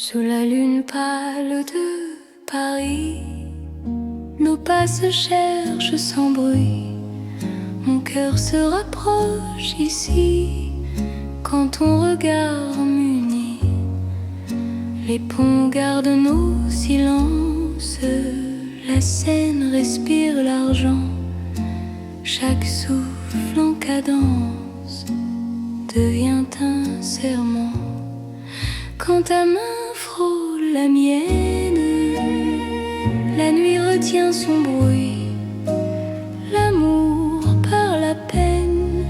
Sous la lune pâle de Paris, nos pas se cherchent sans bruit. Mon cœur se rapproche ici quand ton regard m'unit. Les ponts gardent nos silences, la Seine respire l'argent. Chaque souffle en cadence devient un serment. Quand ta main frôle la mienne, la nuit retient son bruit. L'amour parle à peine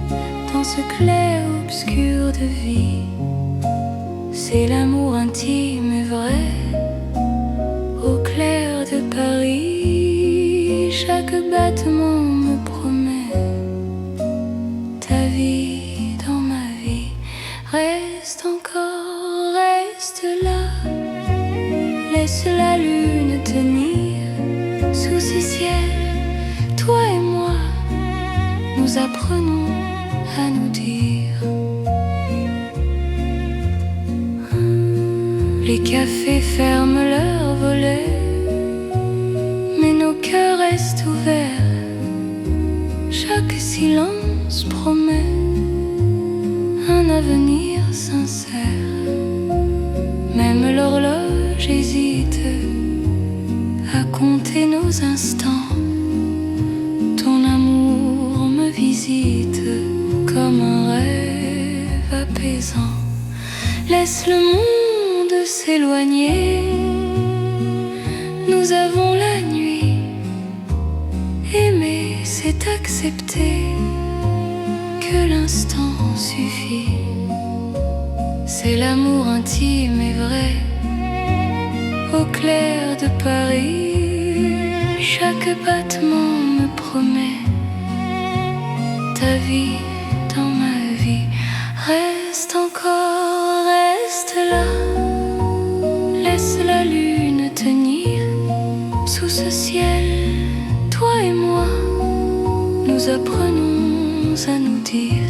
dans ce clair-obscur de vie. C'est l'amour intime et vrai, au clair de Paris. Chaque battement me promet ta vie dans ma vie. Reste encore, reste là, laisse la lune tenir sous ces ciels. Toi et moi, nous apprenons à nous dire. Les cafés ferment leurs volets, mais nos cœurs restent ouverts. Chaque silence promet un avenir sincère. Même l'horloge hésite à compter nos instants. Ton amour me visite comme un rêve apaisant. Laisse le monde s'éloigner, nous avons la nuit. Aimer, c'est accepter que l'instant suffit. C'est l'amour intime et vrai, au clair de Paris. Chaque battement me promet ta vie dans ma vie. Reste encore, reste là, laisse la lune tenir sous ce ciel. Toi et moi, nous apprenons à nous dire.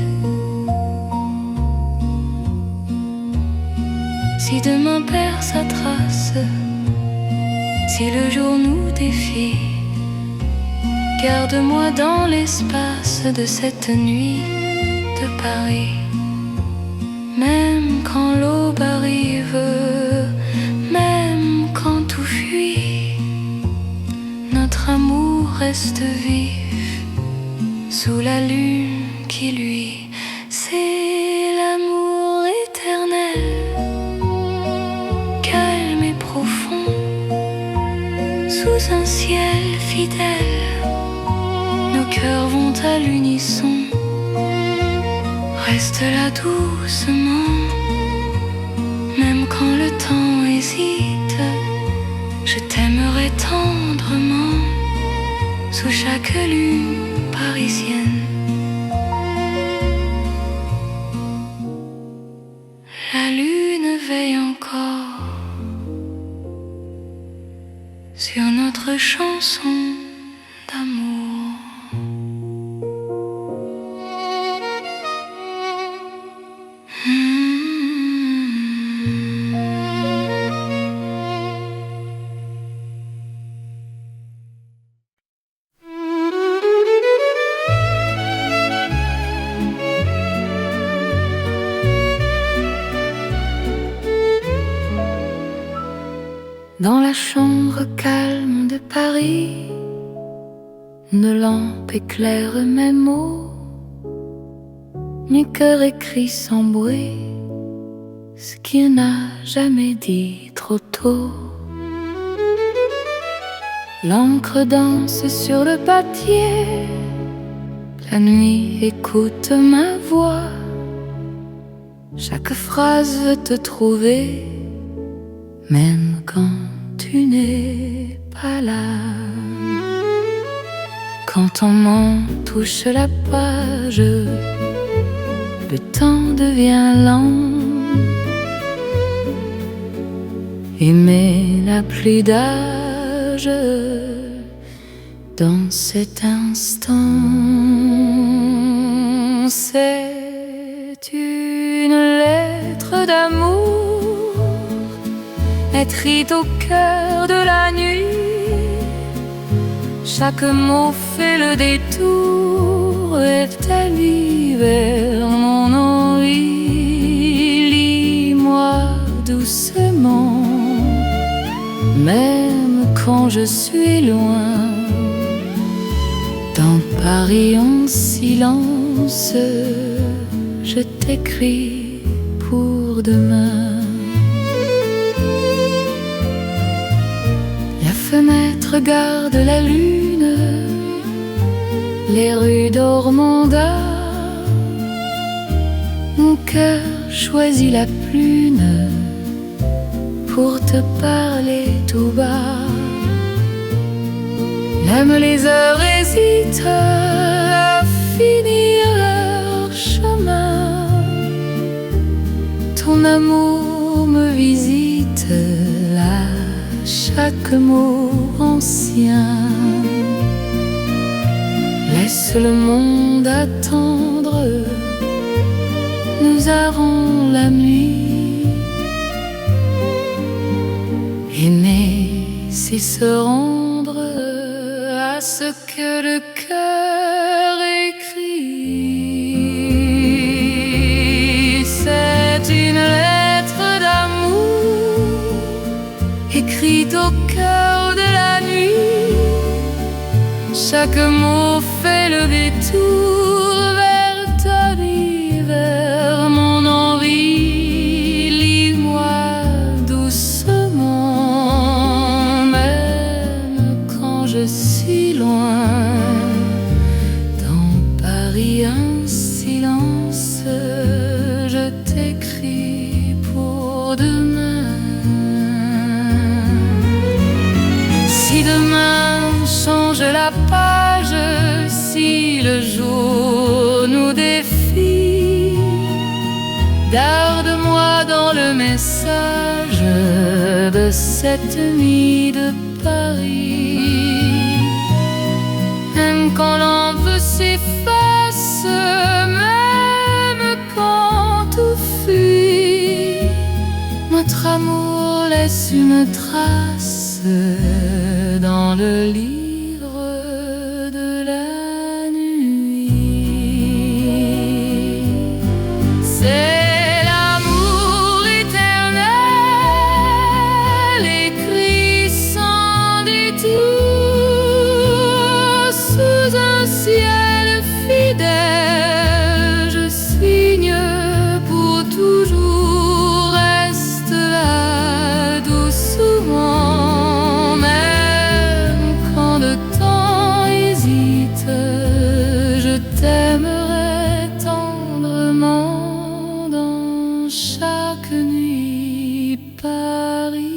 Si demain perd sa trace, si le jour nous défie, garde-moi dans l'espace de cette nuit de Paris. Même quand l'aube arrive, même quand tout fuit, notre amour reste vif sous la lune qui luit. C'est l'amour éternel, calme et profond, sous un ciel fidèle. Nos cœurs vont à l'unisson. Reste là doucement, même quand le temps hésite. Je t'aimerai tendrement sous chaque lune parisienne. La lune veille encore sur notre chanson d'amour. Dans la chambre calme de Paris, nos lampes éclairent mes mots. Mon cœur écrit sans bruit ce qu'il n'a jamais dit trop tôt. L'encre danse sur le papier, la nuit écoute ma voix. Chaque phrase veut te trouver, même quand tu n'es pas là. Quand ton main touche la page, le temps devient lent. Aimer n'a plus d'âge dans cet instant. C'est une lettre d'amour écrit au cœur de la nuit. Chaque mot fait le détour est établi vers mon envie. Lis-moi doucement, même quand je suis loin. Dans Paris en silence, je t'écris pour demain. La fenêtre regarde la lune, les rues d'Ormanda. Mon cœur choisit la prune pour te parler tout bas. Même les heures hésitent à finir leur chemin. Ton amour me visite à chaque mot ancien. Laisse le monde attendre, nous avons la nuit. Aimer, c'est se rendre à ce que le cœur écrit. C'est une lettre d'amour écrite au cœur de la nuit. Chaque mot fait le détour vers ta vie, vers mon envie. Lis-moi doucement, même quand je suis loin. Dans Paris un silence, je t'écris pour demain. Si demain change la page, si le jour nous défie, garde-moi dans le message de cette nuit de Paris. Même quand l'envie s'efface, même quand tout fuit, notre amour laisse une trace dans le livre de la nuit. C'est l'amour éternel, écrit sans détour, sous un ciel fidèle. Je signe pour toujours, reste là doucement. Même quand le temps hésite, je t'aimerai tendrement dans chaque nuit parisienne.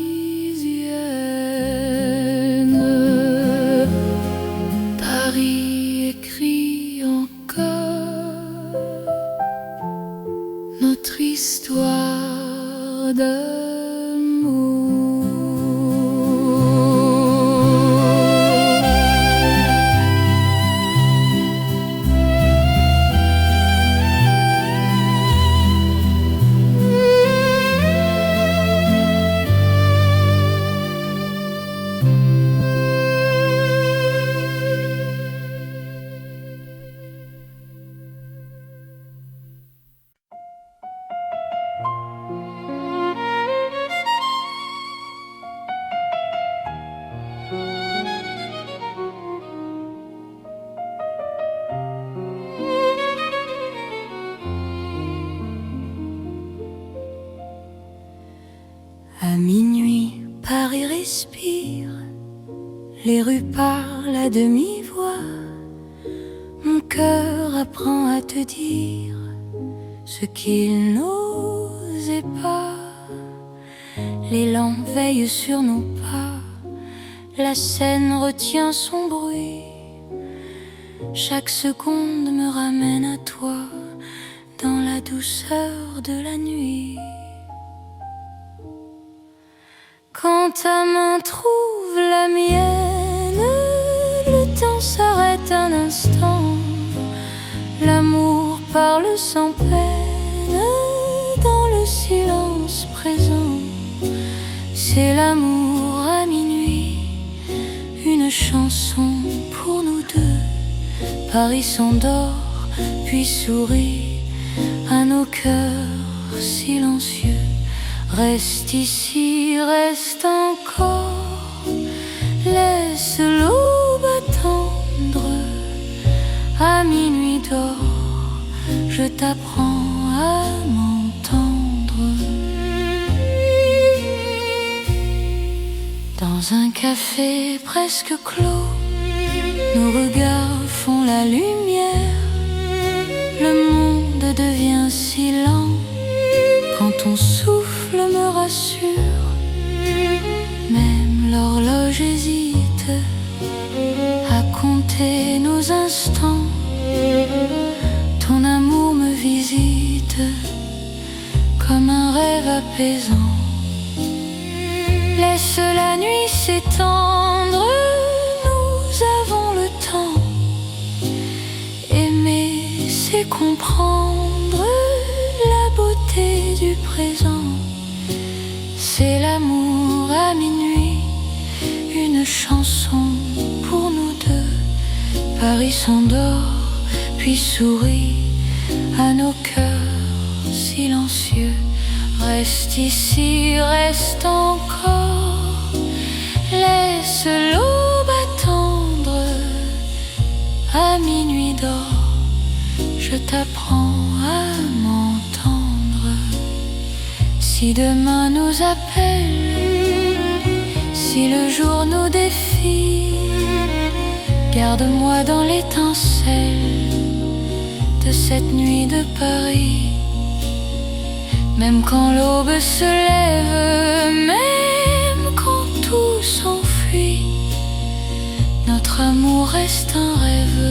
Paris écrit encore notre histoire d'amour. À minuit, Paris respire, les rues parlent à demi-voix. Mon cœur apprend à te dire ce qu'il n'osait pas. Les lampes veillent sur nos pas, la scène retient son bruit. Chaque seconde me ramène à toi, dans la douceur de la nuit. Quand ta main trouve la mienne, le temps s'arrête un instant. L'amour parle sans peine dans le silence présent. C'est l'amour à minuit, une chanson pour nous deux. Paris s'endort, puis sourit à nos cœurs silencieux. Reste ici, reste encore, laisse l'aube attendre. À minuit d'or, je t'apprends à m'entendre. Dans un café presque clos, nos regards font la lumière. Le monde devient si lent quand ton souffle me rassure. Même l'horloge hésite à compter nos instants. Ton amour me visite comme un rêve apaisant. Laisse la nuit s'étendre, nous avons le temps. Aimer, c'est comprendre la beauté du présent. C'est l'amour à minuit, une chanson pour nous deux. Paris s'endort, puis sourit à nos cœurs silencieux. Reste ici, reste encore, laisse l'aube attendre. À minuit d'or, je t'apprends à m'entendre. Si demain nous appelle, si le jour nous défie, garde-moi dans l'étincelle de cette nuit de Paris. Même quand l'aube se lève, même quand tout s'enfuit, notre amour reste un rêve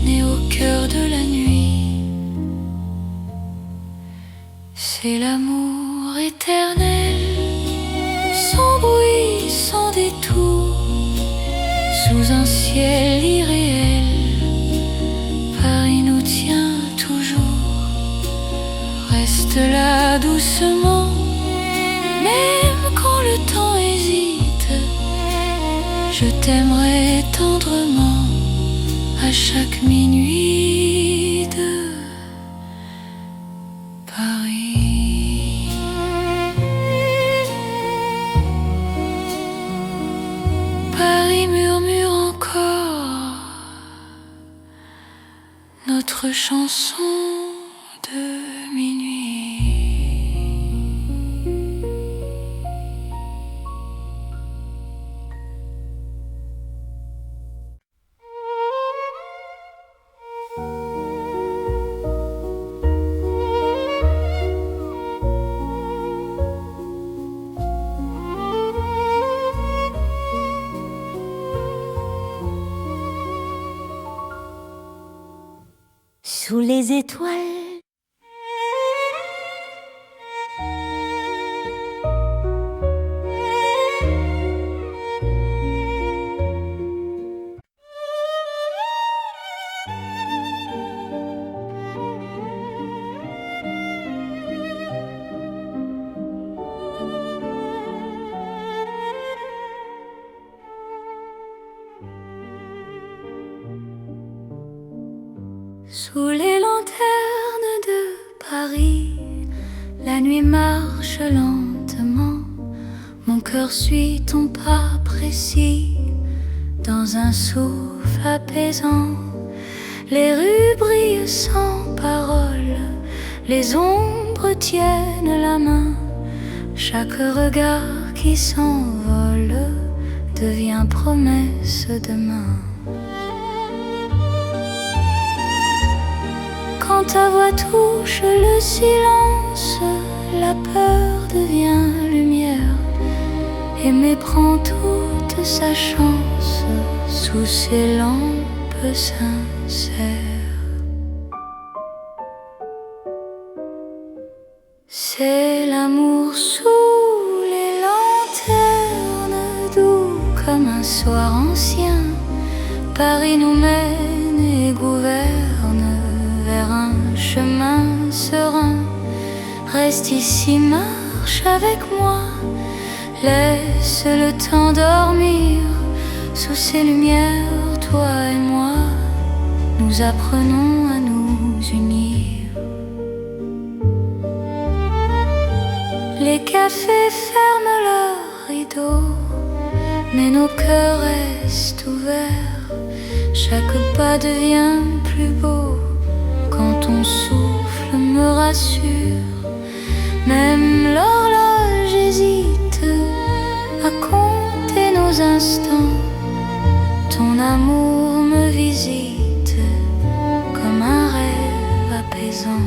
né au cœur de la nuit. C'est l'amour éternel, sans bruit, sans détour, sous un ciel irréel. Paris nous tient toujours. Reste là doucement, même quand le temps hésite. Je t'aimerai tendrement à chaque minuit de Paris. Paris murmure encore notre chanson de minuit. Sous les étoiles, sous les lanternes de Paris, la nuit marche lentement. Mon cœur suit ton pas précis dans un souffle apaisant. Les rues brillent sans parole, les ombres tiennent la main. Chaque regard qui s'envole devient promesse demain. Quand ta voix touche le silence, la peur devient lumière. Aimer prend toute sa chance sous ces lampes sincères. C'est l'amour sous les lanternes, doux comme un soir ancien. Paris nous mène et gouverne vers un chemin serein. Reste ici, marche avec moi, Laisse le temps dormir sous ces lumières, toi et moi. Nous apprenons à nous unir. Les cafés ferment leurs rideaux, mais nos cœurs restent ouverts. Chaque pas devient plus beau quand ton souffle me rassure. Même l'horloge hésite à compter nos instants. Ton amour me visite comme un rêve apaisant.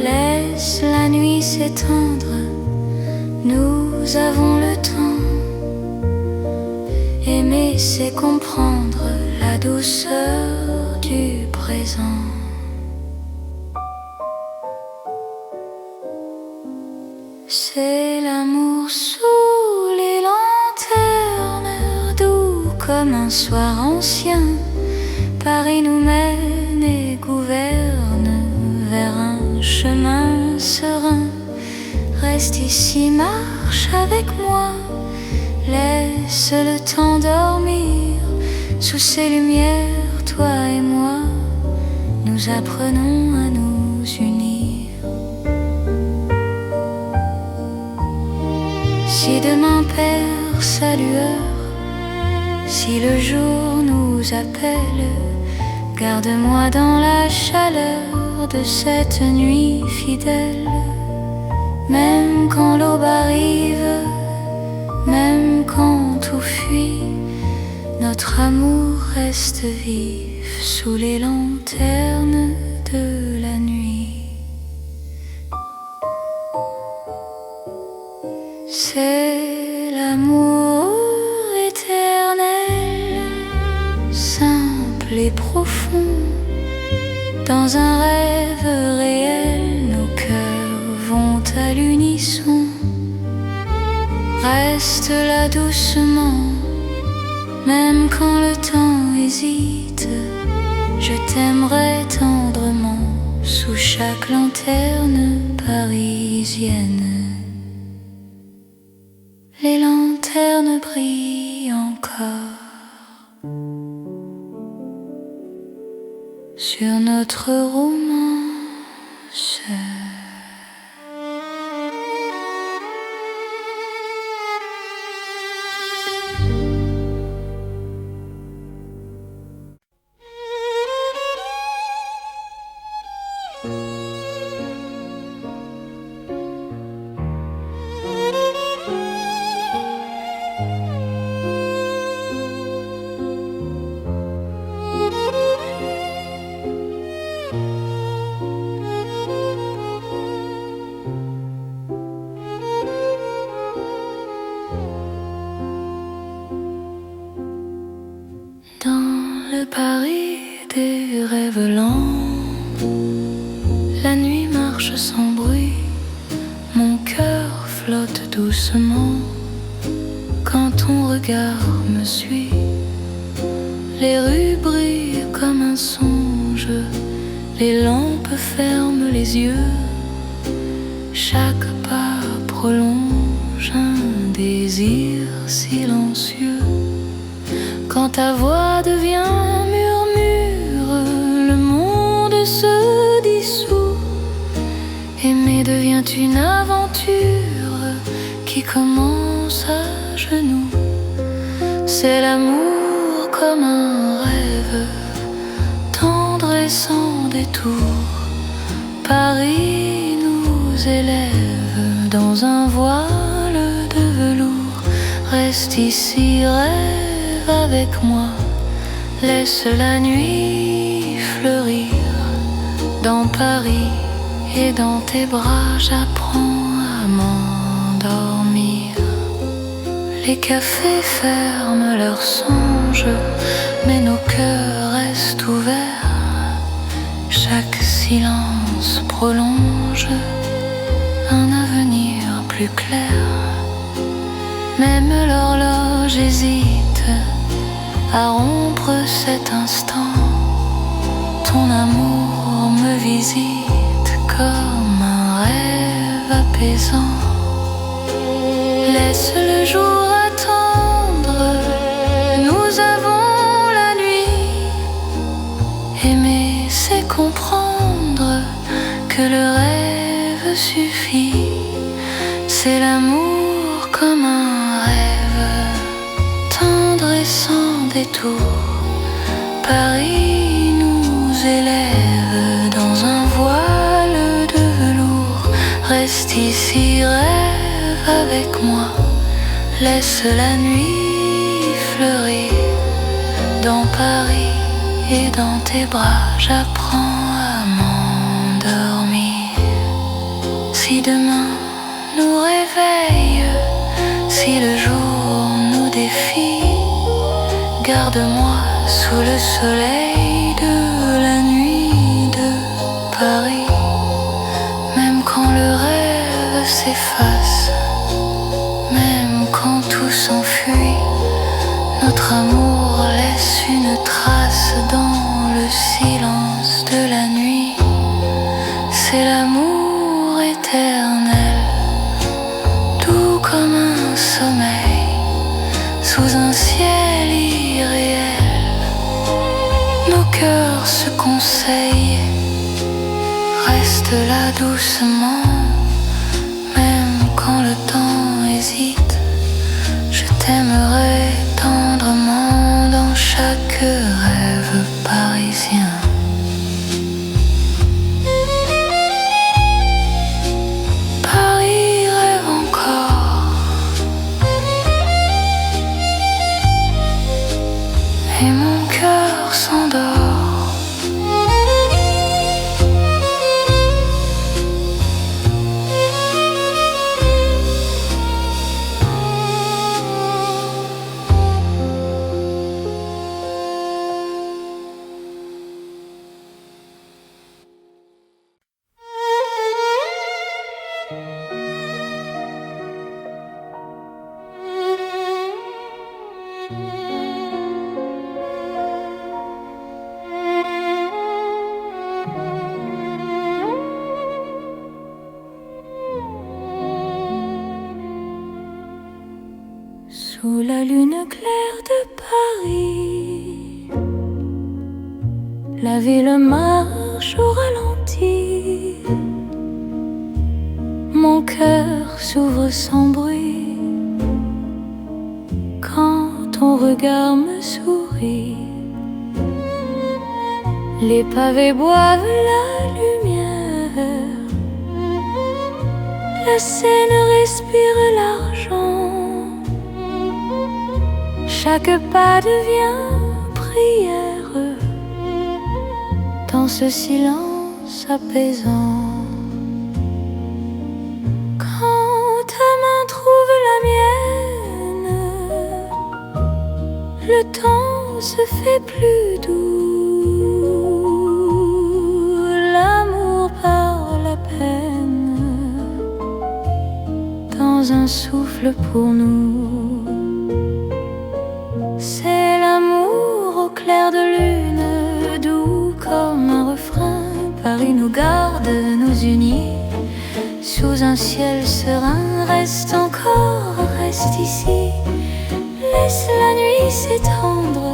Laisse la nuit s'étendre, nous avons le temps. Aimer, c'est comprendre la douceur du présent. C'est l'amour sous les lanternes, doux comme un soir ancien. Paris nous mène et gouverne vers un chemin serein. Reste ici, marche avec moi. Laisse le temps dormir sous ces lumières, toi et moi. Nous apprenons à nous unir. Si demain perd sa lueur, si le jour nous appelle, garde-moi dans la chaleur de cette nuit fidèle. Même quand l'aube arrive, même quand tout fuit, notre amour reste vif sous les lanternes de la nuit. C'est l'amour éternel, simple et profond. Dans un rêve réel, nos cœurs vont à l'unisson. Reste là doucement, même quand le temps hésite. Je t'aimerai tendrement sous chaque lanterne parisienne. Les lanternes brillent encore sur notre romance. Paris des rêves lents, la nuit marche sans bruit, mon cœur flotte doucement quand ton regard me suit. Les rues brillent comme un songe, les lampes ferment les yeux, chaque pas prolonge un désir silencieux. Quand ta voix devient murmure, le monde se dissout. Aimer devient une aventure qui commence à genoux. C'est l'amour comme un rêve, tendre et sans détour. Paris nous élève dans un voile de velours. Reste ici, rêve avec moi, laisse la nuit fleurir. Dans Paris et dans tes bras, j'apprends à m'endormir. Les cafés ferment leurs songes, mais nos cœurs restent ouverts. Chaque silence prolonge un avenir plus clair. Même l'horloge hésite à rompre cet instant. Ton amour me visite comme un rêve apaisant. laisse le jour attendre. Nous avons la nuit. Aimer, c'est comprendre que le rêve suffit. C'est l'amour comme un rêve, tendre et sans détour. Paris nous élève dans un voile de velours. Reste ici, rêve avec moi. Laisse la nuit fleurir. Dans Paris et dans tes bras, j'apprends à m'endormir. Si demain nous réveille, si le jour nous défie, garde-moi sous le soleil de la nuit de Paris. Même quand le rêve s'efface, même quand tout s'enfuit, notre amour laisse une trace dans le silence de la nuit. C'est l'amour éternel, doux comme un sommeil, sous un ciel irréel. Nos cœurs se conseillent, reste là doucement, même quand le temps hésite. Je t'aimerai tendrement dans chaque rêve parisien. Paris rêve encore, et mon cœur s'endort. Sous la lune claire de Paris, la ville marche au ralenti. Mon cœur s'ouvre sans bruit quand ton regard me sourit. Les pavés boivent la lumière, la Seine respire l'argent. Chaque pas devient prière dans ce silence apaisant. Quand ta main trouve la mienne, le temps se fait plus doux. L'amour par la peine dans un souffle pour nous. C'est l'amour au clair de lune, doux comme un refrain. Paris nous garde, nous unit sous un ciel serein. Reste encore, reste ici. Laisse la nuit s'étendre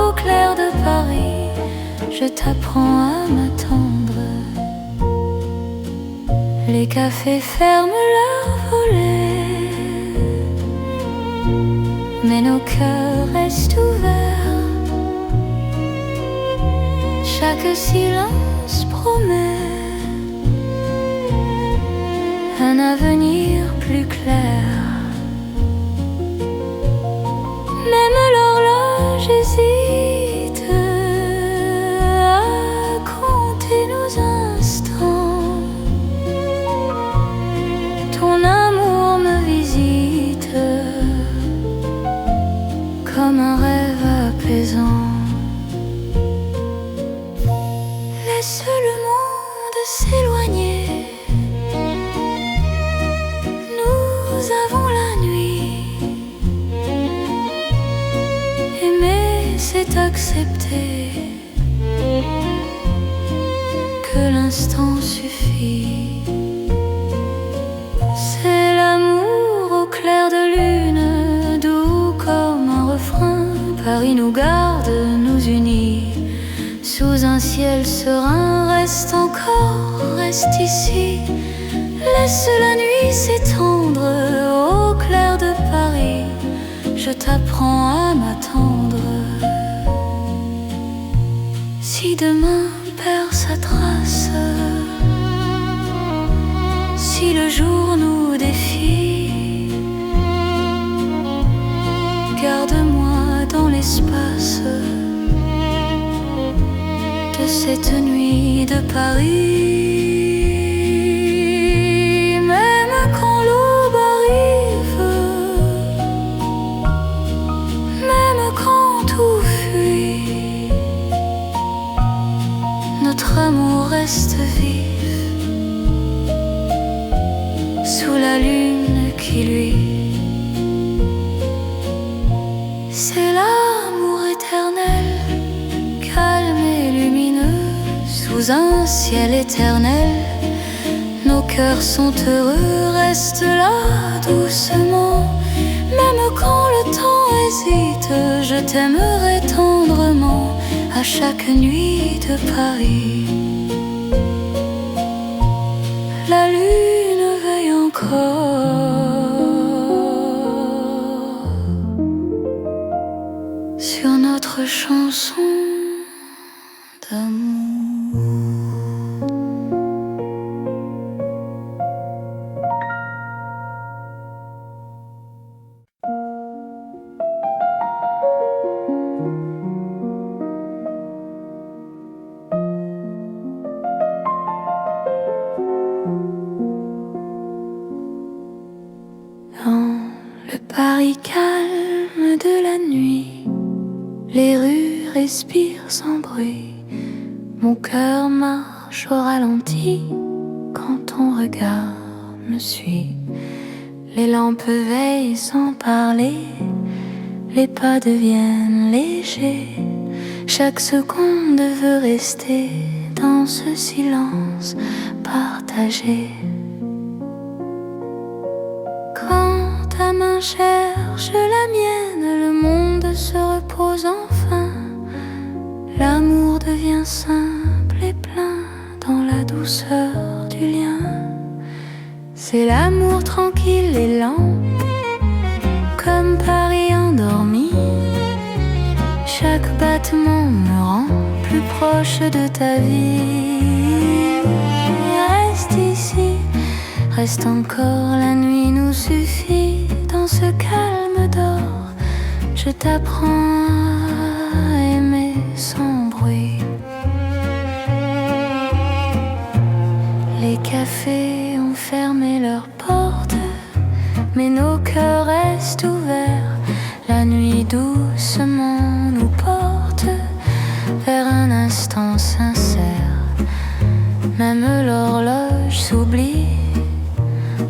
au clair de Paris. Je t'apprends à m'attendre. Les cafés ferment leurs volets, mais nos cœurs restent ouverts. Chaque silence promet un avenir plus clair. Même l'horloge hésite à compter nos instants. Ton amour me visite comme un rêve apaisant. Laisse le monde s'éloigner, nous avons la nuit. Aimer, c'est accepter que l'instant suffit. C'est l'amour au clair de lune. Paris nous garde, nous unit sous un ciel serein. Reste encore, reste ici. Laisse la nuit s'étendre au clair de Paris. Je t'apprends à m'attendre. Si demain perd sa trace, si le jour nous défie, garde-moi dans l'espace de cette nuit de Paris. Même quand l'aube arrive, même quand tout fuit, notre amour reste vif sous la lune qui luit. C'est l'amour éternel, calme et lumineux, sous un ciel éternel. Nos cœurs sont heureux, reste là doucement. Même quand le temps hésite, je t'aimerai tendrement à chaque nuit de Paris. La lune veille encore sur notre chanson d'amour. Dans le Paris calme de la nuit, les rues respirent sans bruit. Mon cœur marche au ralenti quand ton regard me suit. Les lampes veillent sans parler, les pas deviennent légers. Chaque seconde veut rester dans ce silence partagé. Quand ta main cherche la mienne, le monde se repose enfin. L'amour devient simple et plein dans la douceur du lien. C'est l'amour tranquille et lent, comme Paris endormi. Chaque battement me rend plus proche de ta vie. Reste ici, reste encore, la nuit nous suffit. Dans ce calme d'or, je t'apprends à aimer sans bruit. Les cafés ont fermé leurs portes, mais nos cœurs restent ouverts. La nuit doucement nous porte vers un instant sincère. Même l'horloge s'oublie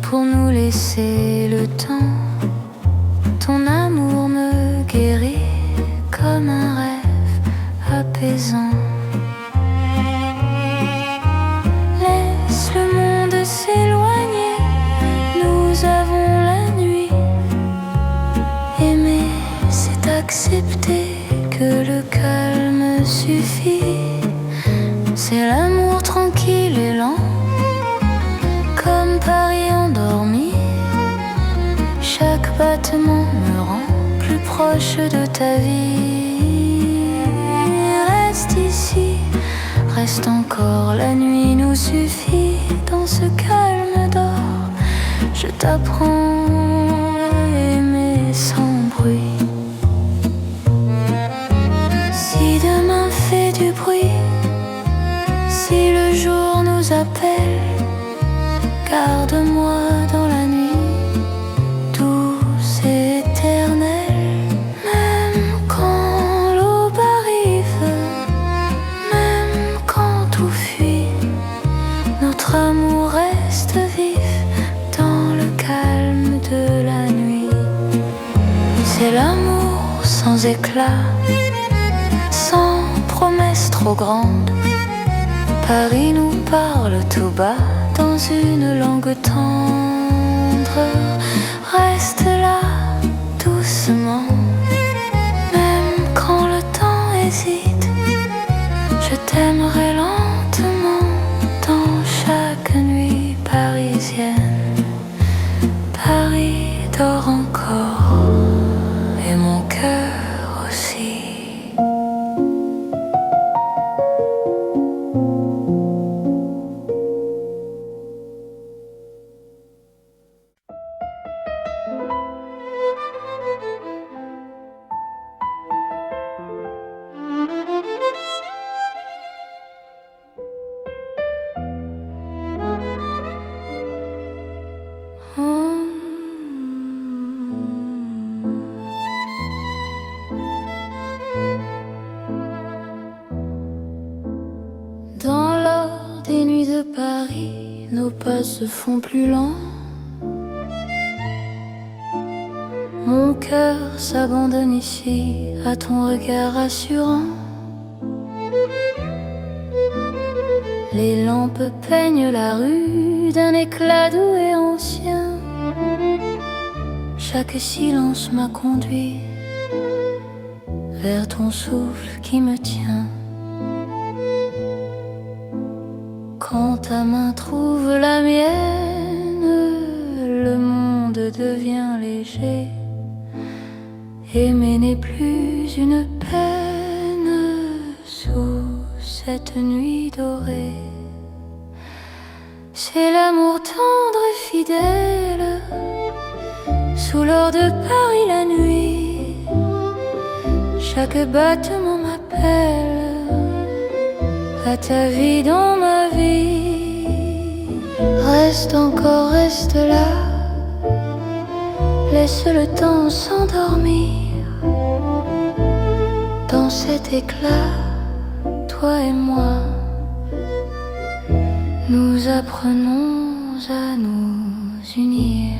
pour nous laisser le temps. Ton amour me guérit comme un rêve apaisant. Laisse le monde s'éloigner, nous avons la nuit. Aimer, c'est accepter que le calme suffit. C'est l'amour tranquille et lent, comme Paris endormi. Chaque battement me rend plus proche de ta vie. Reste ici, reste encore, la nuit nous suffit. Dans ce calme d'or, je t'apprends à aimer sans bruit. Si demain fait du bruit, si le jour nous appelle, garde-moi dans la nuit, douce et éternelle. Même quand l'aube arrive, même quand tout fuit, notre amour reste vif dans le calme de la nuit. C'est l'amour sans éclat, sans promesse trop grande. Paris nous parle tout bas dans une langue tendre. Reste là doucement, même nos pas se font plus lents. Mon cœur s'abandonne ici à ton regard rassurant. Les lampes peignent la rue d'un éclat doux et ancien. Chaque silence m'a conduit vers ton souffle qui me tient. Quand ta main trouve la mienne, le monde devient léger. Aimer n'est plus une peine sous cette nuit dorée. C'est l'amour tendre et fidèle sous l'or de Paris la nuit. Chaque battement m'appelle à ta vie dans ma vie. Reste encore, reste là, laisse le temps s'endormir. Dans cet éclat, toi et moi, nous apprenons à nous unir.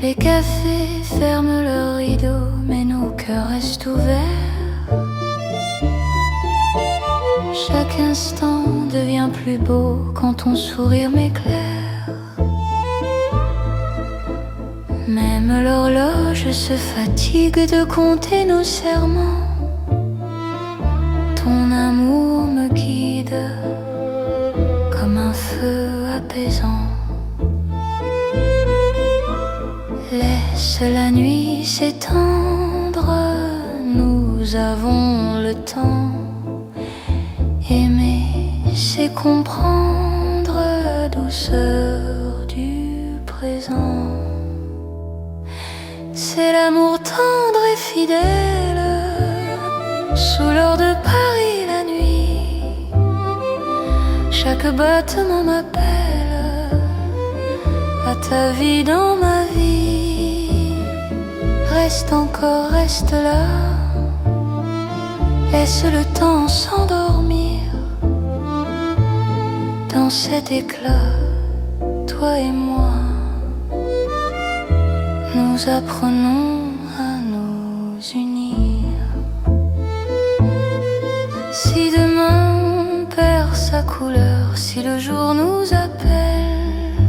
Les cafés ferment leurs rideaux, mais nos cœurs restent ouverts. Chaque instant devient plus beau quand ton sourire m'éclaire. Même l'horloge se fatigue de compter nos serments. Ton amour me guide comme un feu apaisant. Laisse la nuit s'étendre, nous avons le temps. Aimer, c'est comprendre la douceur du présent. C'est l'amour tendre et fidèle sous l'or de Paris la nuit. Chaque battement m'appelle à ta vie dans ma vie. Reste encore, reste là, laisse le temps s'endormir. Dans cet éclat, toi et moi, nous apprenons à nous unir. Si demain on perd sa couleur, si le jour nous appelle,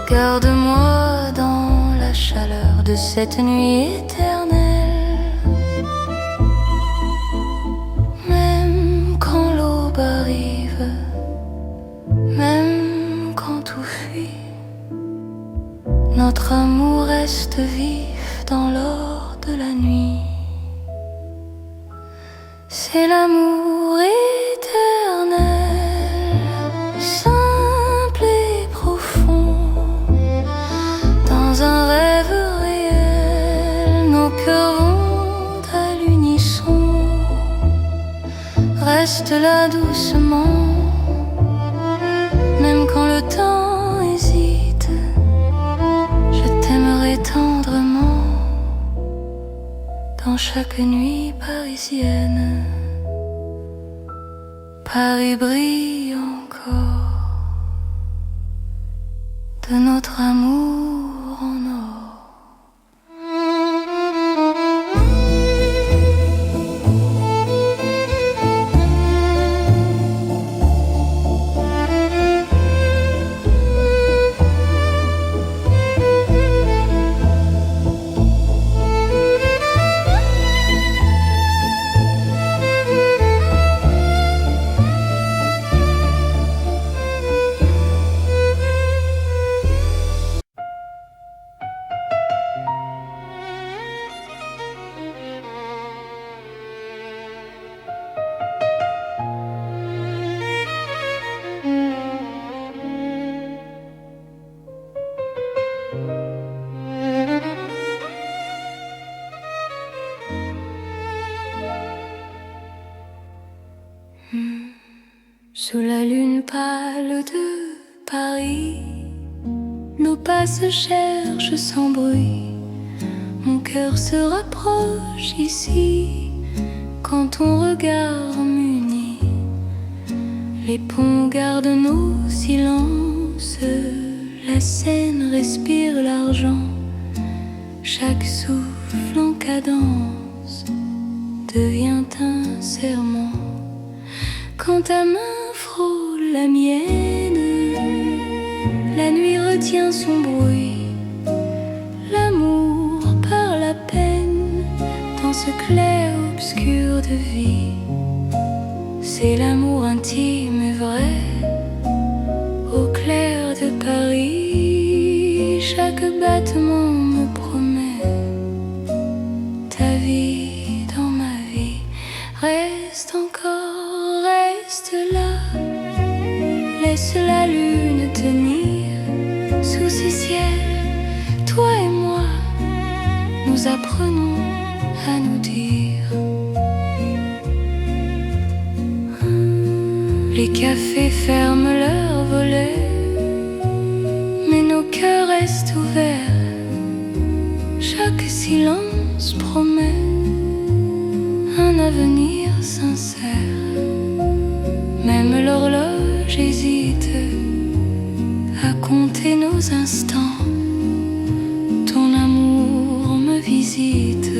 garde-moi dans la chaleur de cette nuit éternelle. Même quand l'aube arrive, même quand tout fuit, notre amour reste vif dans l'or de la nuit. C'est l'amour éternel, simple et profond. Dans un rêve réel, nos cœurs vont à l'unisson. Reste là doucement, même quand le temps hésite. Je t'aimerai tendrement dans chaque nuit parisienne. Paris brille encore de notre amour en or. Sous la lune pâle de Paris, nos pas se cherchent sans bruit. Mon cœur se rapproche ici quand ton regard m'unit. Les ponts gardent nos silences, la Seine respire l'argent, chaque souffle en cadence devient un serment. Quand ta main frôle la mienne, la nuit retient son bruit. L'amour par la peine dans ce clair-obscur de vie. C'est l'amour intime et vrai au clair de Paris. Chaque battement me promet ta vie dans ma vie. Reste encore, reste là. Laisse la lune tenir sous ce ciel. Toi et moi, nous apprenons à nous dire. Les cafés ferment leurs volets, mais nos cœurs restent ouverts. Chaque silence promet un avenir sincère. Même l'horloge hésite à compter nos instants. Ton amour me visite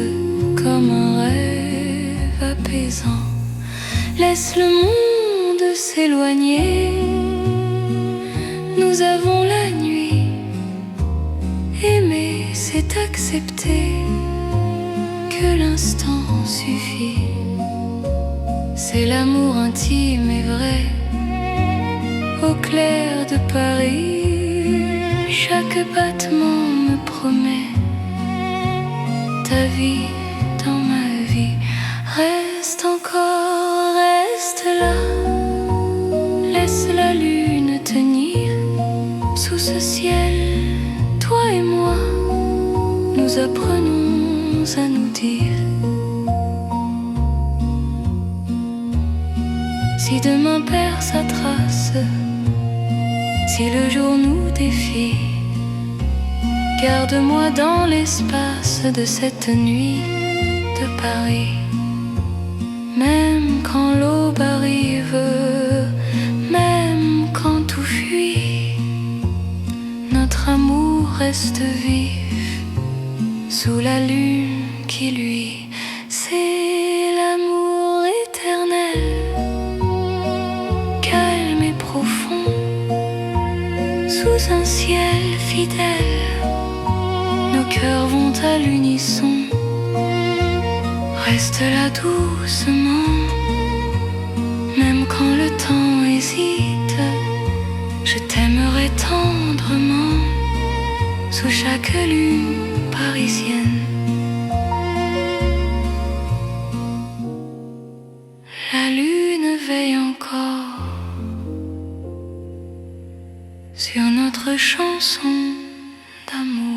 comme un rêve apaisant. Laisse le monde s'éloigner, nous avons la nuit. Aimer, c'est accepter que l'instant suffit. C'est l'amour intime et vrai au clair de Paris. Chaque battement me promet ta vie dans ma vie. Reste encore, reste là. Laisse la lune tenir sous ce ciel. Toi et moi, nous apprenons à nous dire. Si demain perd sa trace, si le jour nous défie, garde-moi dans l'espace de cette nuit de Paris. Même quand l'aube arrive, même quand tout fuit, notre amour reste vif sous la lune qui luit. C'est l'amour éternel, calme et profond, sous un ciel fidèle. Nos cœurs vont à l'unisson. Reste là doucement, même quand le temps hésite. Je t'aimerai tendrement sous chaque lune parisienne. La lune veille encore sur notre chanson d'amour.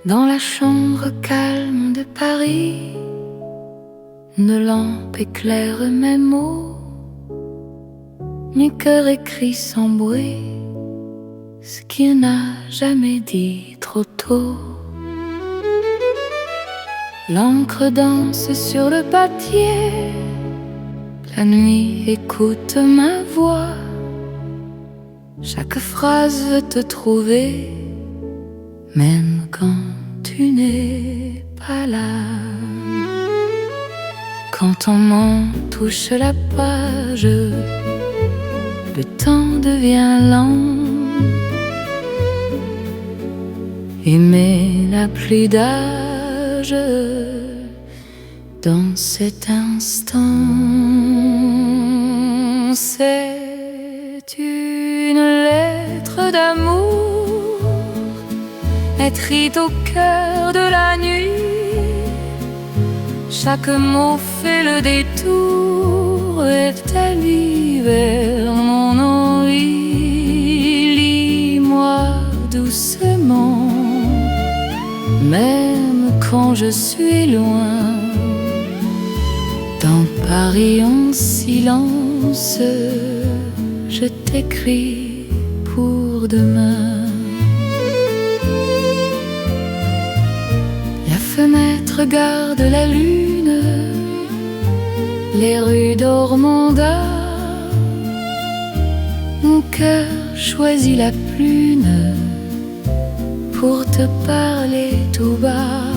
Dans la chambre calme de Paris, une lampe éclaire mes mots. Mon cœur écrit sans bruit ce qu'il n'a jamais dit trop tôt. L'encre danse sur le papier, la nuit écoute ma voix. Chaque phrase veut te trouver, même quand tu n'es pas là. Quand ton main touche la page, le temps devient lent. Aimer n'a plus d'âge dans cet instant. C'est une lettre d'amour écrite au cœur de la nuit. Chaque mot fait le détour et t'allie vers mon oreille. Lis-moi doucement même quand je suis loin. Dans Paris en silence, je t'écris pour demain. La fenêtre garde la lune, les rues d'Ormanda. Mon cœur choisit la prune pour te parler tout bas.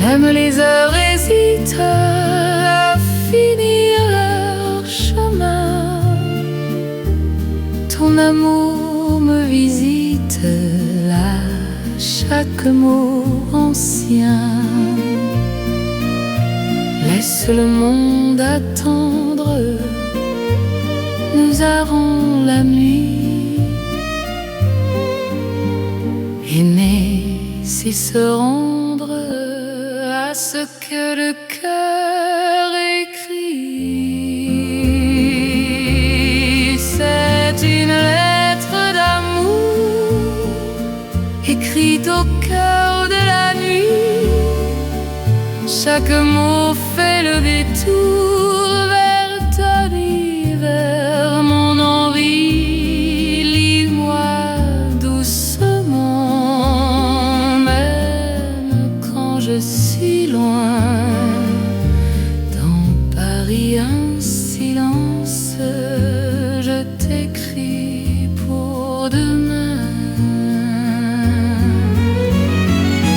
Même les heures hésitent à finir leur chemin. Ton amour me visite à chaque mot ancien. Laisse le monde attendre, nous aurons la nuit. Aimer, c'est se rendre à ce que le cœur écrit. C'est une lettre d'amour écrite au cœur de la nuit. Chaque mot fait le détour vers ton hiver. Mon envie, lis-moi doucement, même quand je suis loin. Dans Paris un silence, je t'écris pour demain.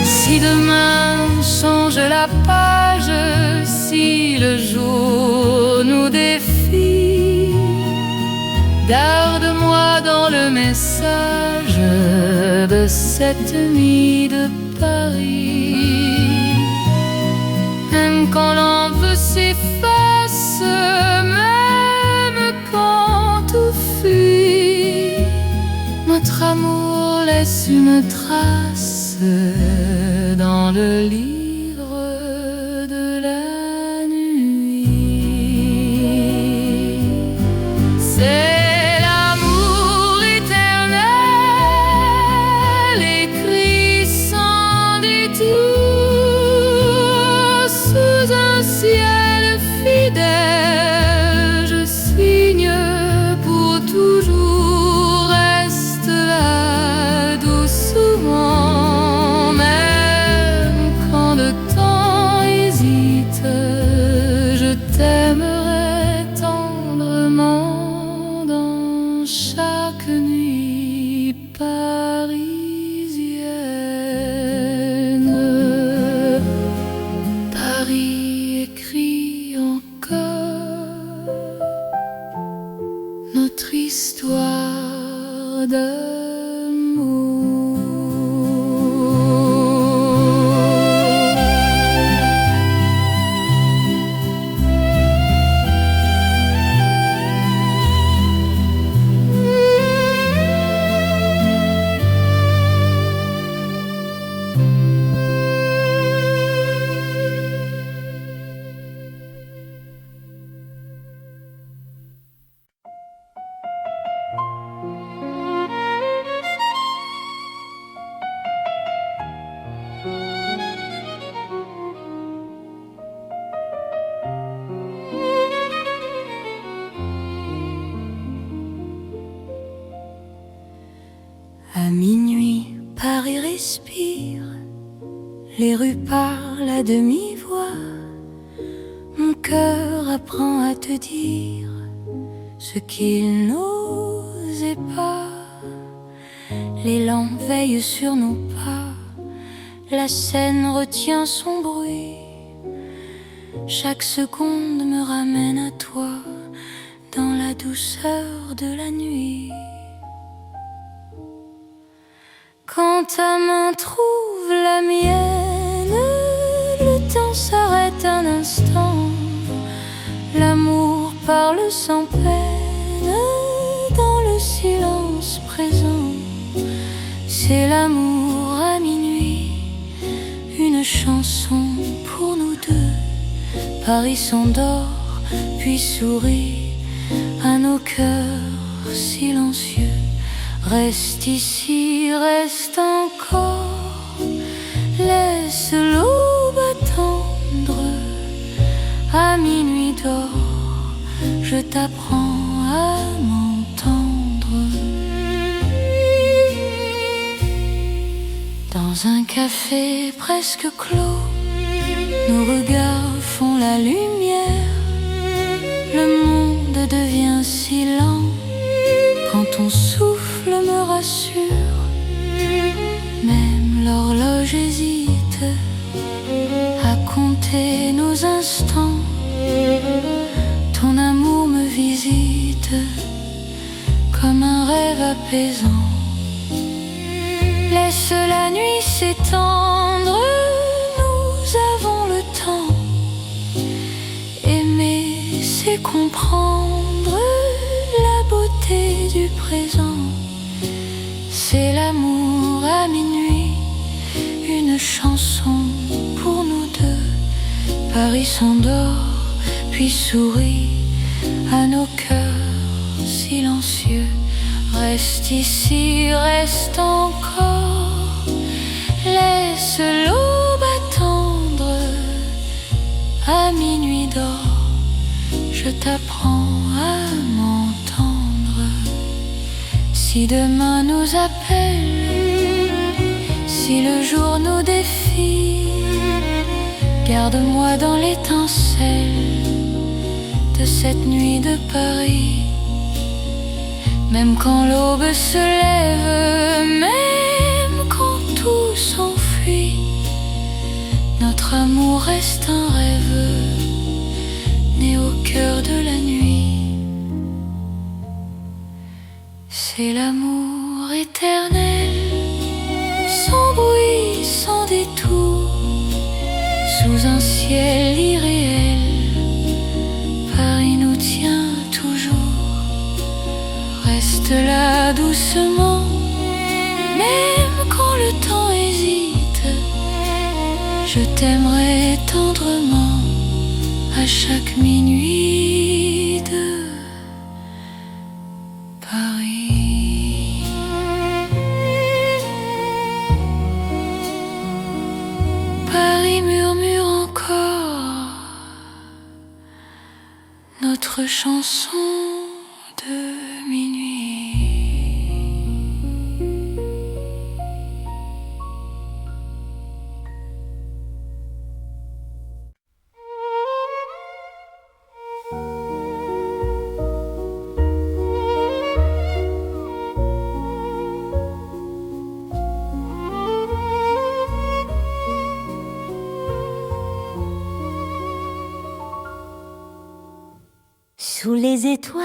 Si demain change la page, si le jour nous défie, garde-moi dans le message de cette nuit de Paris. Même quand l'envie s'efface, même quand tout fuit, notre amour laisse une trace dans le livre de la nuit. C'est l'amour éternel écrit sans détour sous un ciel fidèle. Je signe pour toujours, reste là doucement. Même quand le temps hésite, je t'aimerai tendrement dans chaque nuit parisienne. Paris écrit encore notre histoire d'amour. À minuit, Paris respire, les rues parlent à demi-voix. Mon cœur apprend à te dire ce qu'il n'osait pas. L'élan veille sur nos pas, la scène retient son bruit. Chaque seconde me ramène à toi, dans la douceur de la nuit. Quand ta main trouve la mienne, le temps s'arrête un instant. L'amour parle sans peine dans le silence présent. C'est l'amour à minuit, une chanson pour nous deux. Paris s'endort puis sourit à nos cœurs silencieux. Reste ici, reste encore Laisse l'aube attendre, à minuit d'or, je t'apprends à m'entendre. Dans un café presque clos, nos regards font la lumière. Le monde devient si lent quand ton souffle me rassure. Même l'horloge hésite à compter nos instants. Ton amour me visite comme un rêve apaisant. Laisse la nuit s'étendre, nous avons le temps. Aimer, c'est comprendre la beauté du présent. C'est l'amour à minuit, une chanson pour nous deux. Paris s'endort, puis sourit à nos cœurs silencieux. Reste ici, reste encore, laisse l'aube attendre, à minuit d'or, je t'apprends à m'entendre. Si demain nous appelle, si le jour nous défie, garde-moi dans l'étincelle de cette nuit de Paris. Même quand l'aube se lève, même quand tout s'enfuit, notre amour reste un rêve né au cœur de la nuit. C'est l'amour éternel, sans bruit, sans détour, sous un ciel irréel. Paris nous tient toujours. Reste là doucement, même quand le temps hésite. Je t'aimerai tendrement à chaque minuit de Paris. Paris murmure encore notre chanson de minuit. Sous les étoiles,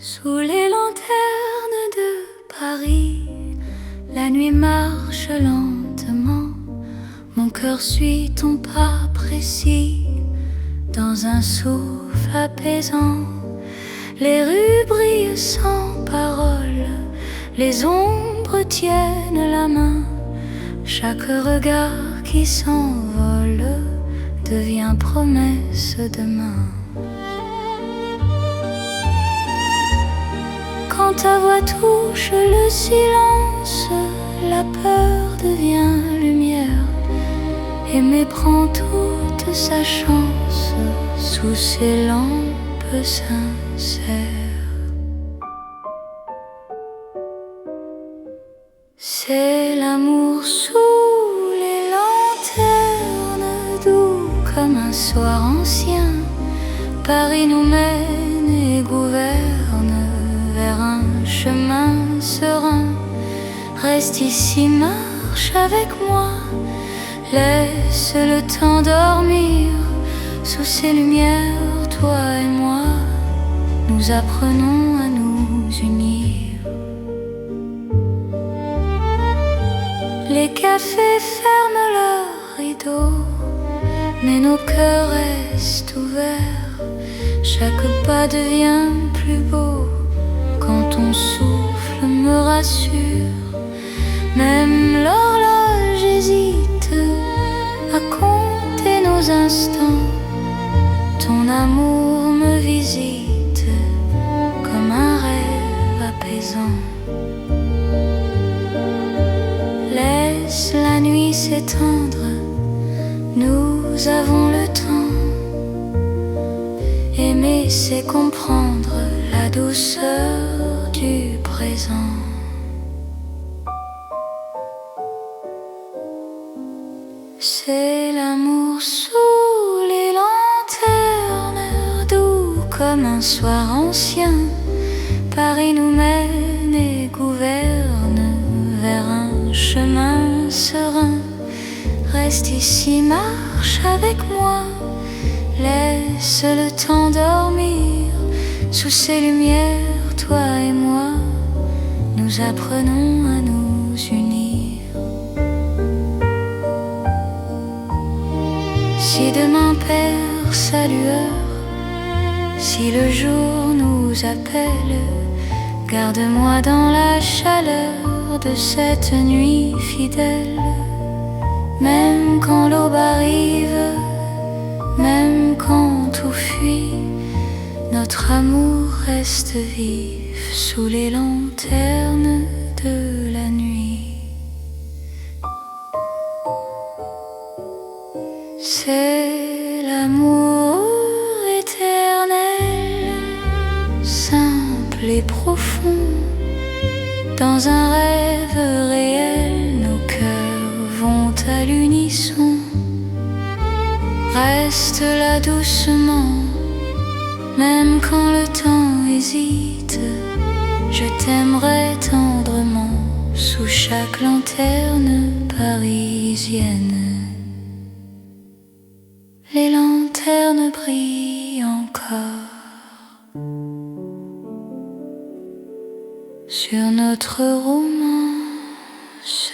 sous les lanternes de Paris, la nuit marche lentement. Mon cœur suit ton pas précis dans un souffle apaisant. Les rues brillent sans parole, les ombres tiennent la main. Chaque regard qui s'envole devient promesse demain. Quand ta voix touche le silence, la peur devient lumière. Aimer prend toute sa chance sous ces lampes sincères. C'est l'amour sous les lanternes, doux comme un soir ancien. Paris nous mène et gouverne vers un chemin serein. Reste ici, marche avec moi, laisse le temps dormir. Sous ces lumières, toi et moi, nous apprenons à nous unir. Les cafés ferment leurs rideaux, mais nos cœurs restent ouverts. Chaque pas devient plus beau quand ton souffle me rassure. Même l'horloge hésite à compter nos instants. Ton amour me visite comme un rêve apaisant. Laisse la nuit s'étendre, nous avons le temps. Aimer, c'est comprendre la douceur du présent. C'est l'amour sous les lanternes, doux comme un soir ancien. Paris nous mène et gouverne vers un chemin serein. Reste ici, marche avec moi, laisse le temps dormir. Sous ces lumières, toi et moi, nous apprenons à nous unir. Si demain perd sa lueur, si le jour nous appelle, garde-moi dans la chaleur de cette nuit fidèle. Même quand l'aube arrive, même quand tout fuit, notre amour reste vif sous les lanternes de la nuit. C'est l'amour éternel, simple et profond. Dans un rêve réel, nos cœurs vont à l'unisson. Reste là doucement, même quand le temps hésite. Je t'aimerai tendrement sous chaque lanterne parisienne. Les lanternes brillent encore sur notre romance.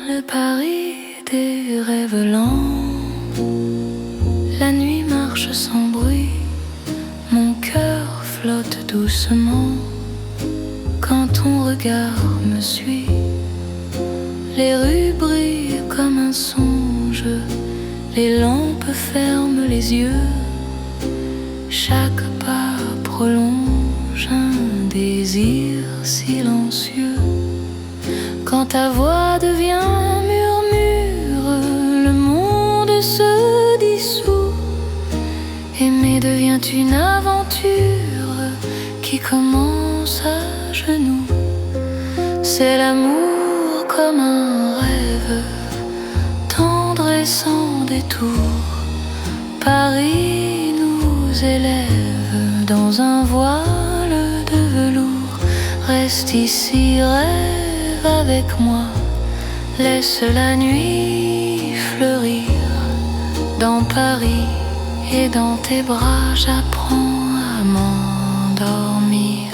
Le Paris des rêves lents, la nuit marche sans bruit, mon cœur flotte doucement quand ton regard me suit. Les rues brillent comme un songe, les lampes ferment les yeux, chaque pas prolonge un désir silencieux. Quand ta voix devient murmure, le monde se dissout. Aimer devient une aventure qui commence à genoux. C'est l'amour comme un rêve, tendre et sans détour. Paris nous élève dans un voile de velours. Reste ici, rêve avec moi, laisse la nuit fleurir. Dans Paris et dans tes bras, j'apprends à m'endormir.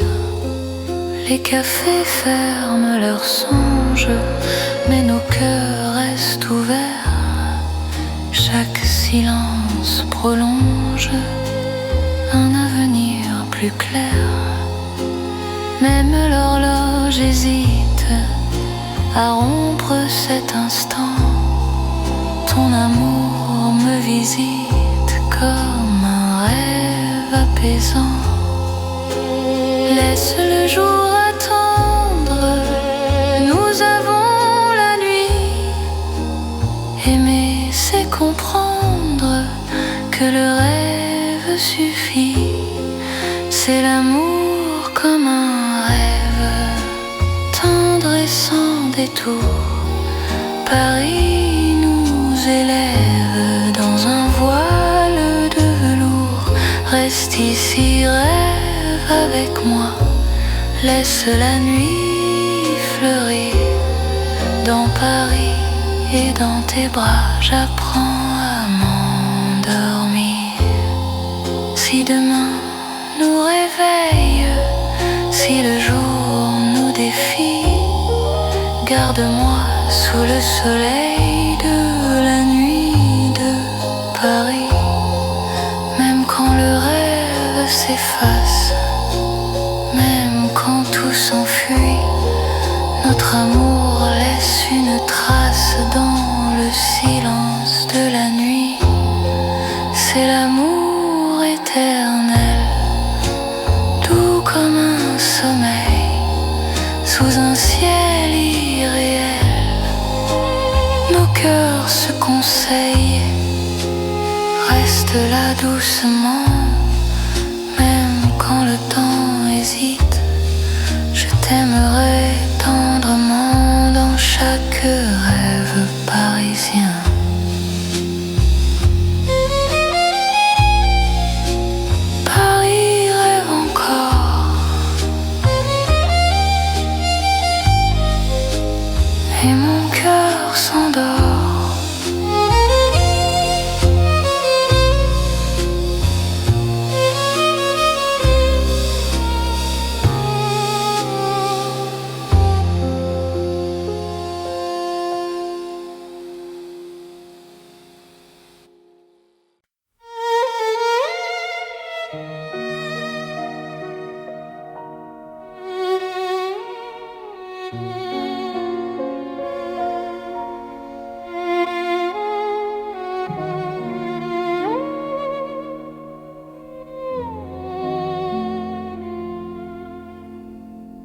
Les cafés ferment leurs songes, mais nos cœurs restent ouverts. Chaque silence prolonge un avenir plus clair. Même l'horloge hésite à rompre cet instant. Ton amour me visite comme un rêve apaisant. Laisse le jour attendre, nous avons la nuit. Aimer, c'est comprendre que le rêve suffit. C'est l'amour comme autour. Paris nous élève dans un voile de velours. Reste ici, rêve avec moi, laisse la nuit fleurir. Dans Paris et dans tes bras, j'apprends à m'endormir. Si demain nous réveille, si le jour nous défie, garde-moi sous le soleil de la nuit de Paris. Même quand le rêve s'efface, même quand tout s'enfuit, notre amour laisse une trace dans le silence de la nuit. C'est l'amour éternel, doux comme un sommeil, sous un ciel irréel. Nos cœurs se conseillent, reste là doucement, même quand le temps hésite. Je t'aimerai tendrement dans chaque rêve parisien. Paris rêve encore, et mon cœur s'endort.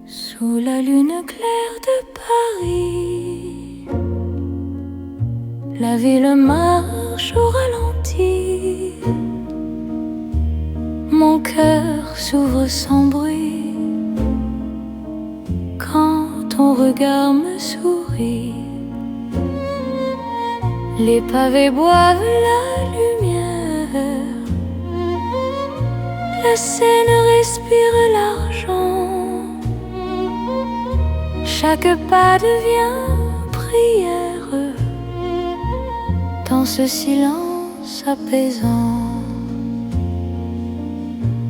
Sous la lune claire de Paris, la ville marche au ralenti. Mon cœur s'ouvre sans bruit quand ton regard me sourit. Les pavés boivent la lumière, la Seine respire l'argent. Chaque pas devient prière dans ce silence apaisant.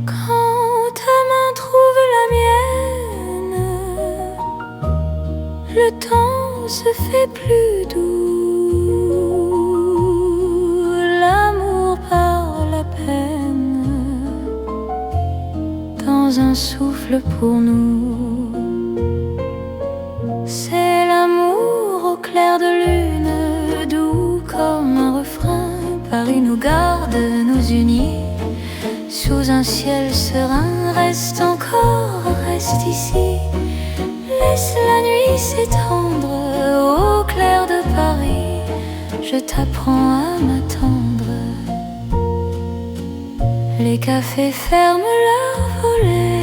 Quand ta main trouve la mienne, le temps se fait plus doux. L'amour par la peine dans un souffle pour nous. C'est l'amour au clair de lune, doux comme un refrain. Paris nous garde, nous unit sous un ciel serein. Reste encore, reste ici, laisse la nuit s'étendre. Au clair de Paris, je t'apprends à m'attendre. Les cafés ferment leurs volets,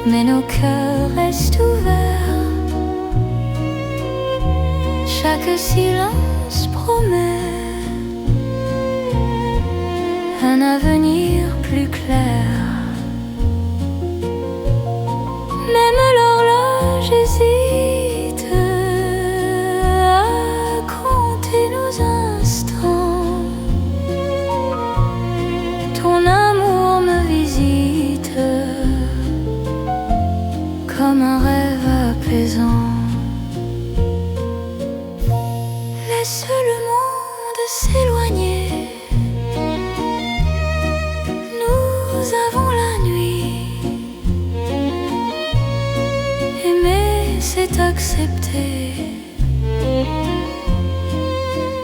mais nos cœurs restent ouverts. Chaque silence promet un avenir plus clair. Même l'horloge hésite à compter nos instants. Ton amour me visite comme un rêve apaisant. Laisse le monde s'éloigner, nous avons la nuit. Aimer, c'est accepter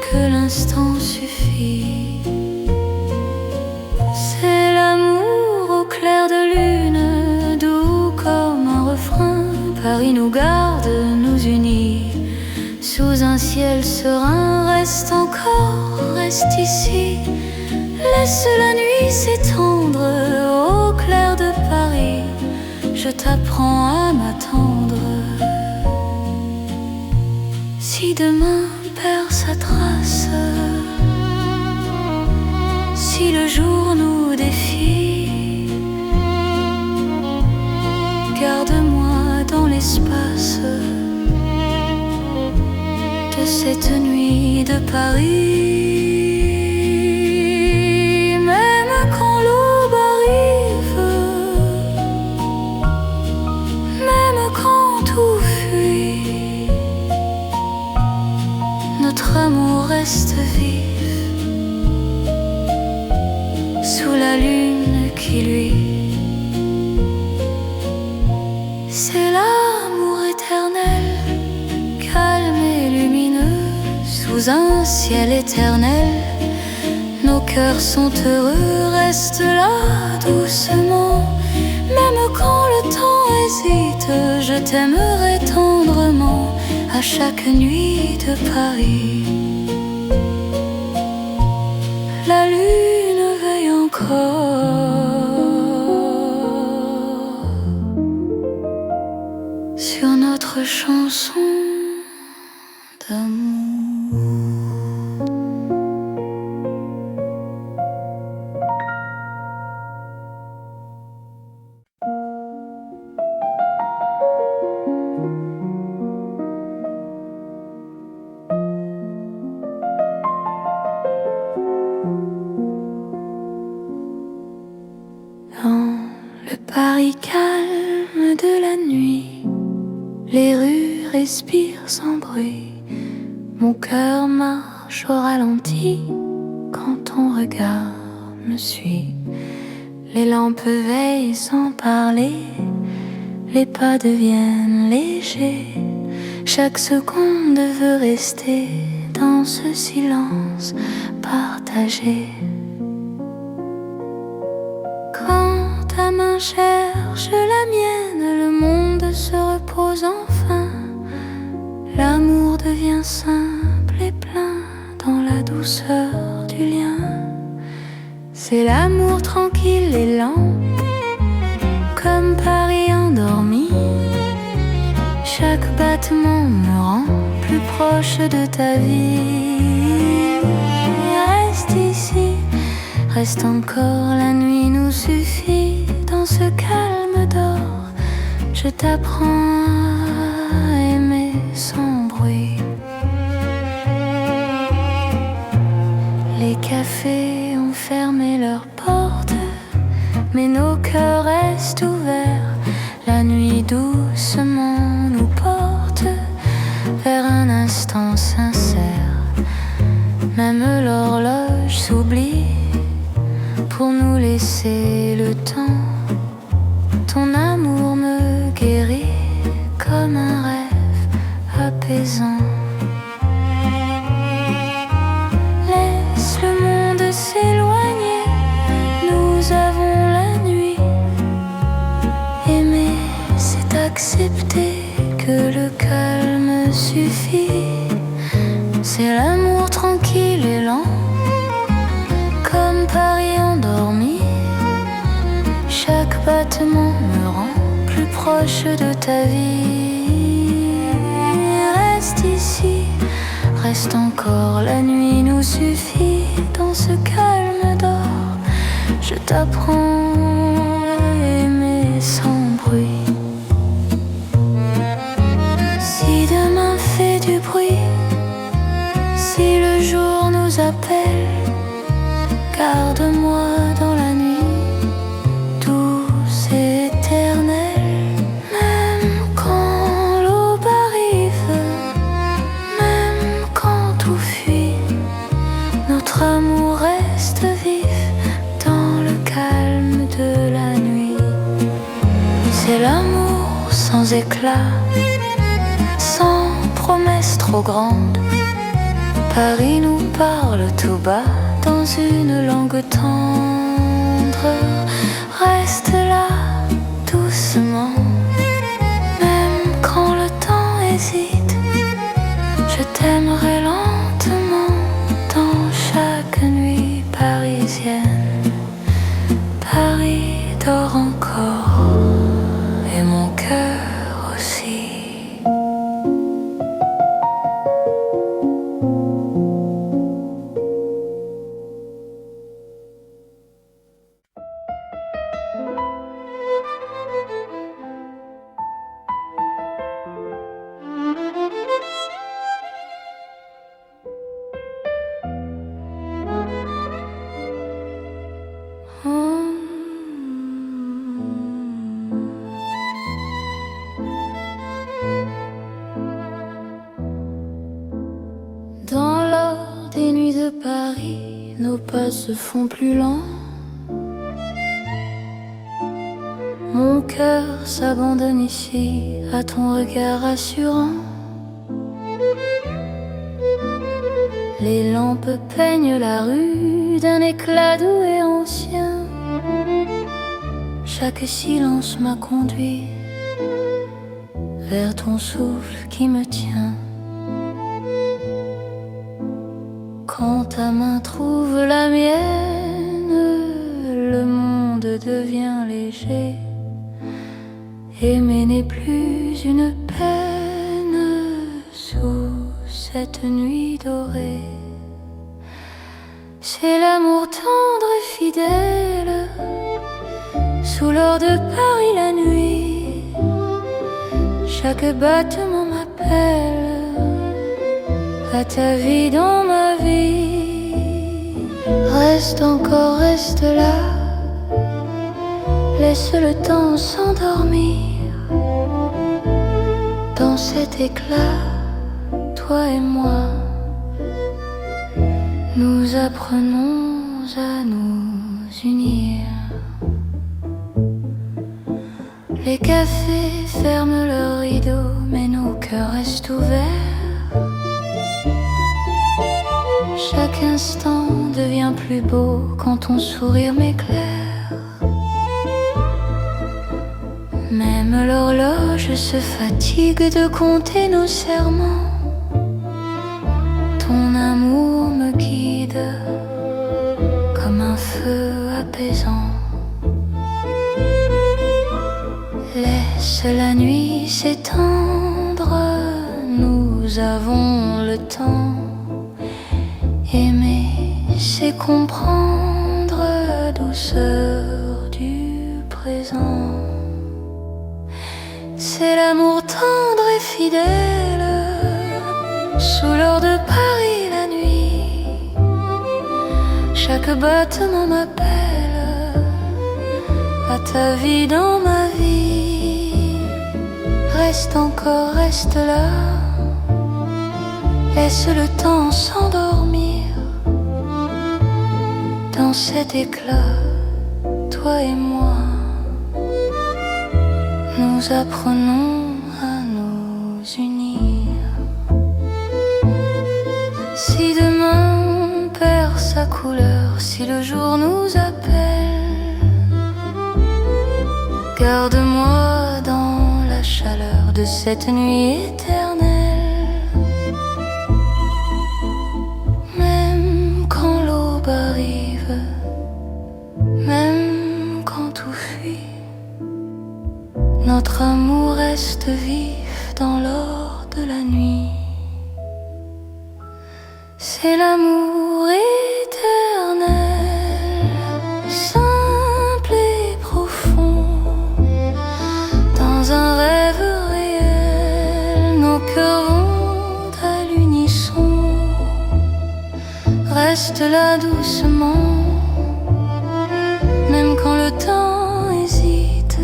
que l'instant suffit. C'est l'amour au clair de lune, doux comme un refrain. Paris nous garde, nous unit sous un ciel serein. Reste encore, reste ici, laisse la nuit s'étendre. Au clair de Paris, je t'apprends à m'attendre. Si demain perd sa trace, si le jour nous défie, garde-moi dans l'espace de cette nuit de Paris. Même quand l'aube arrive, même quand tout fuit, notre amour reste vif sous la lune qui luit. C'est l'amour éternel, calme et lumineux, sous un ciel éternel. Nos cœurs sont heureux, reste là doucement. Même quand le temps hésite, je t'aimerai tendrement à chaque nuit de Paris. La lune veille encore sur notre chanson d'amour. Dans le Paris calme de la nuit, les rues respirent sans bruit. Mon cœur marche au ralenti quand ton regard me suit. Les lampes veillent sans parler, les pas deviennent légers. Chaque seconde veut rester dans ce silence partagé. Quand ta main cherche la mienne, le monde se repose enfin. L'amour devient simple et plein dans la douceur du lien. C'est l'amour tranquille et lent, comme Paris endormi. Chaque battement me rend plus proche de ta vie. Reste ici, reste encore, la nuit nous suffit. Dans ce calme d'or, je t'apprends à aimer sans bruit. Les cafés ont fermé leurs portes, mais nos cœurs restent ouverts. La nuit doucement nous porte vers un instant sincère. Même l'horloge s'oublie pour nous laisser le temps. Ton amour me guérit comme un rêve apaisant. Laisse le monde s'éloigner, nous avons la nuit. Aimer, c'est accepter que le calme suffit. C'est l'amour tranquille et lent, comme Paris endormi. Chaque battement me rend plus proche de ta vie. Reste ici, reste encore, la nuit nous suffit. Dans ce calme d'or, je t'apprends à aimer sans bruit. Si demain fait du bruit, si le jour nous appelle, garde-moi dans la nuit, douce et éternelle. Même quand l'aube arrive, même quand tout fuit, notre amour reste vif dans le calme de la nuit. C'est l'amour sans éclat, sans promesse trop grande. Paris nous parle tout bas dans une langue tendre. Reste là doucement, même quand le temps hésite. Je t'aimerai lentement dans chaque nuit parisienne. Paris dort encore et mon cœur aussi. de Paris, nos pas se font plus lents. Mon cœur s'abandonne ici à ton regard rassurant. Les lampes peignent la rue d'un éclat doux et ancien. Chaque silence m'a conduit vers ton souffle qui me tient. Quand ta main trouve la mienne, le monde devient léger. Aimer n'est plus une peine sous cette nuit dorée. C'est l'amour tendre et fidèle sous l'or de Paris la nuit. Chaque battement m'appelle à ta vie dans ma vie. Reste encore, reste là, laisse le temps s'endormir. Dans cet éclat, toi et moi, nous apprenons à nous unir. Les cafés ferment leurs rideaux, mais nos cœurs restent ouverts. Chaque instant devient plus beau quand ton sourire m'éclaire. Même l'horloge se fatigue de compter nos serments. Ton amour me guide comme un feu apaisant. Laisse la nuit s'étendre, nous avons le temps. Aimer, c'est comprendre la douceur du présent. C'est l'amour tendre et fidèle sous l'or de Paris la nuit. Chaque battement m'appelle à ta vie dans ma vie. Reste encore, reste là, laisse le temps s'endormir. Dans cet éclat, toi et moi, nous apprenons à nous unir. Si demain perd sa couleur, si le jour nous appelle, garde-moi dans la chaleur de cette nuit éternelle. Même quand l'aube arrive, même quand tout fuit, notre amour reste vif dans l'or de la nuit. C'est l'amour éternel, simple et profond. Dans un rêve réel, nos cœurs vont à l'unisson. Reste là doucement, même quand le temps hésite.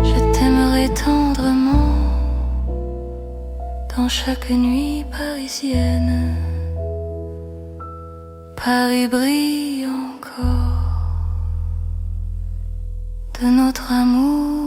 Je t'aimerai tendrement dans chaque nuit parisienne. Paris brille encore de notre amour.